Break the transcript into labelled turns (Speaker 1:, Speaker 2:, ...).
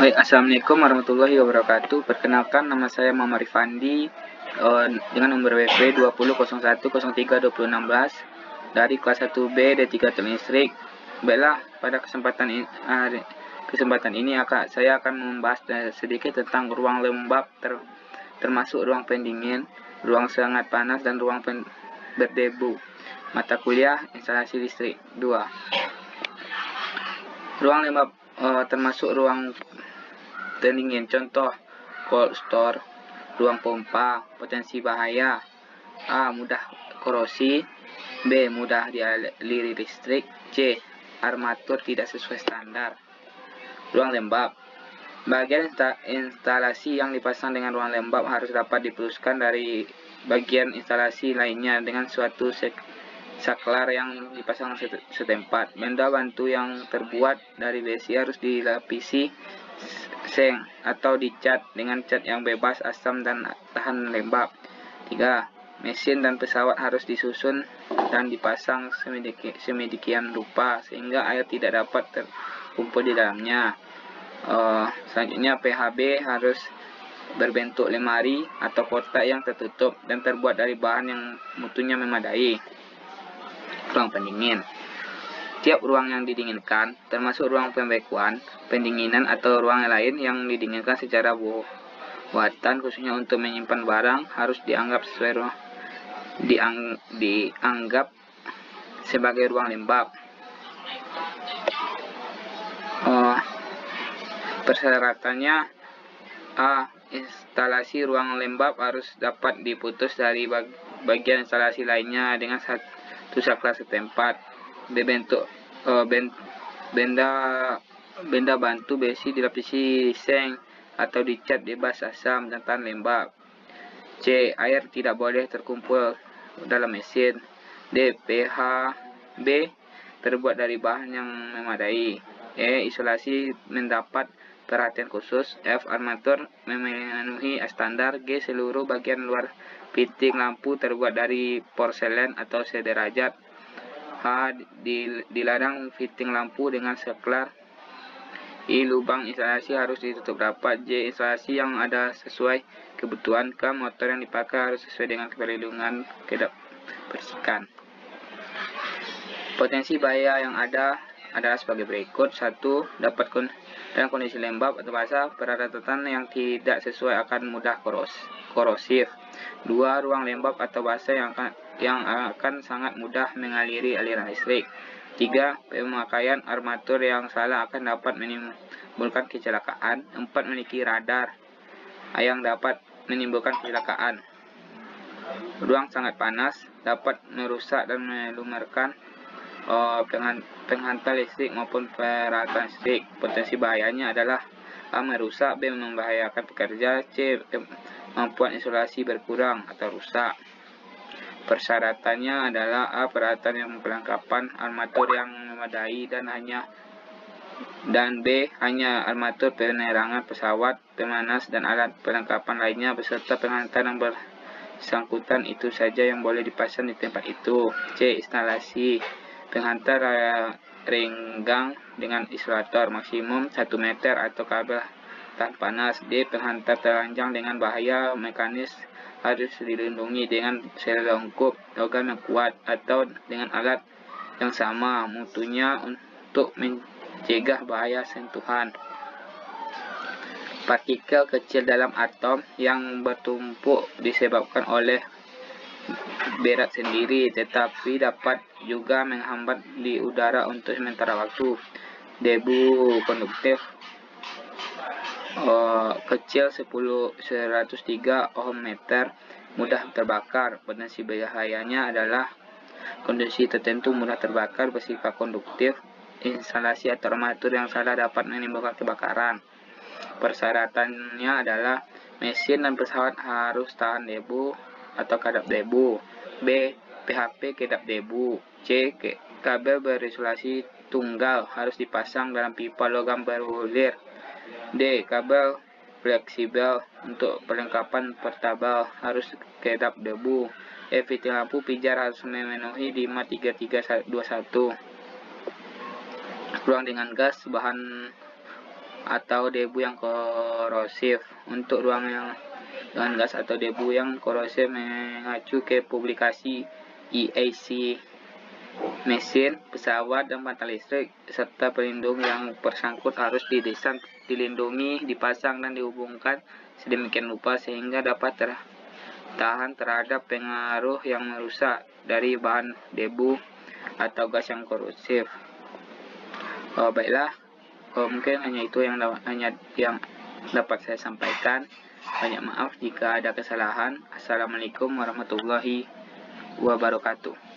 Speaker 1: Baik, Assalamualaikum warahmatullahi wabarakatuh. Perkenalkan, nama saya Muhammad Rifandi dengan nomor WP 20.01.03.2016 dari kelas 1B D3 Teknik Listrik. Baiklah, pada kesempatan ini saya akan membahas sedikit tentang ruang lembab termasuk ruang pendingin, ruang sangat panas, dan ruang berdebu. Mata kuliah instalasi listrik 2. Ruang lembab termasuk ruang pendingin, contoh cold store, ruang pompa, potensi bahaya: A. Mudah korosi, B. Mudah dialiri listrik, C. Armatur tidak sesuai standar. Ruang lembab. Bagian instalasi yang dipasang dengan ruang lembab harus dapat diputuskan dari bagian instalasi lainnya dengan suatu saklar yang dipasang setempat. Benda bantu yang terbuat dari besi harus dilapisi seng atau dicat dengan cat yang bebas asam dan tahan lembab. 3. Mesin dan pesawat harus disusun dan dipasang sedemikian rupa sehingga air tidak dapat terkumpul di dalamnya. Selanjutnya, PHB harus berbentuk lemari atau kotak yang tertutup dan terbuat dari bahan yang mutunya memadai. Ruang pendingin. Tiap ruang yang didinginkan, termasuk ruang pembekuan, pendinginan, atau ruang lain yang didinginkan secara buatan khususnya untuk menyimpan barang, harus dianggap sebagai ruang lembab. Persyaratannya: A. Instalasi ruang lembab harus dapat diputus dari bagian instalasi lainnya dengan satu saklar setempat. B. Bentuk benda bantu besi dilapisi seng atau dicat bebas asam dan tahan lembab. C. Air tidak boleh terkumpul dalam mesin. D. PHB terbuat dari bahan yang memadai. E. Isolasi mendapat perhatian khusus. F. Armatur memenuhi standar. G. Seluruh bagian luar fitting lampu terbuat dari porselen atau sederajat. H. Dilarang fitting lampu dengan saklar. I. Lubang instalasi harus ditutup rapat. J. Instalasi yang ada sesuai kebutuhan. K. Motor yang dipakai harus sesuai dengan perlindungan kedap percikan. Potensi bahaya yang ada adalah sebagai berikut. 1. Dapat dalam kondisi lembab atau basah, peralatan yang tidak sesuai akan mudah korosif. 2. Ruang lembab atau basah yang akan sangat mudah mengaliri aliran listrik. 3. Pemakaian armatur yang salah akan dapat menimbulkan kecelakaan. 4. Memiliki radar yang dapat menimbulkan kecelakaan. Ruang sangat panas dapat merusak dan melumerkan penghantar listrik maupun peralatan listrik. Potensi bahayanya adalah: A. Merusak, B. Membahayakan pekerja, C. Kemampuan isolasi berkurang atau rusak. Persyaratannya adalah: A. Peralatan yang perlengkapan armatur yang memadai dan B. Hanya armatur penerangan pesawat, pemanas, dan alat perlengkapan lainnya beserta penghantar yang bersangkutan itu saja yang boleh dipasang di tempat itu. C. Instalasi penghantar renggang dengan isolator maksimum 1 meter atau kabel tahan panas. D. Penghantar telanjang dengan bahaya mekanis harus dilindungi dengan selongkup logam yang kuat atau dengan alat yang sama mutunya untuk mencegah bahaya sentuhan. Partikel kecil dalam atom yang bertumpuk disebabkan oleh berat sendiri, tetapi dapat juga menghambat di udara untuk sementara waktu. Debu konduktif kecil 103 ohm meter, mudah terbakar. Potensi bahayanya adalah kondisi tertentu mudah terbakar, bersifat konduktif. Instalasi atau armatur yang salah dapat menimbulkan kebakaran. Persyaratannya adalah: mesin dan pesawat harus tahan debu atau kadap debu. B. PHP kedap debu. C. Kabel berisolasi tunggal harus dipasang dalam pipa logam berbulir. D. Kabel fleksibel untuk perlengkapan portabel harus kedap debu. E. Fitting lampu pijar harus memenuhi 53321. Ruang dengan gas, bahan atau debu yang korosif. Untuk ruang yang dengan gas atau debu yang korosif mengacu ke publikasi EAC mesin, pesawat, dan pantai listrik, serta pelindung yang bersangkut harus didesain, dilindungi, dipasang, dan dihubungkan sedemikian rupa sehingga dapat tahan terhadap pengaruh yang merusak dari bahan debu atau gas yang korosif. Baiklah, mungkin hanya itu yang dapat saya sampaikan. Banyak maaf jika ada kesalahan. Assalamualaikum warahmatullahi wabarakatuh.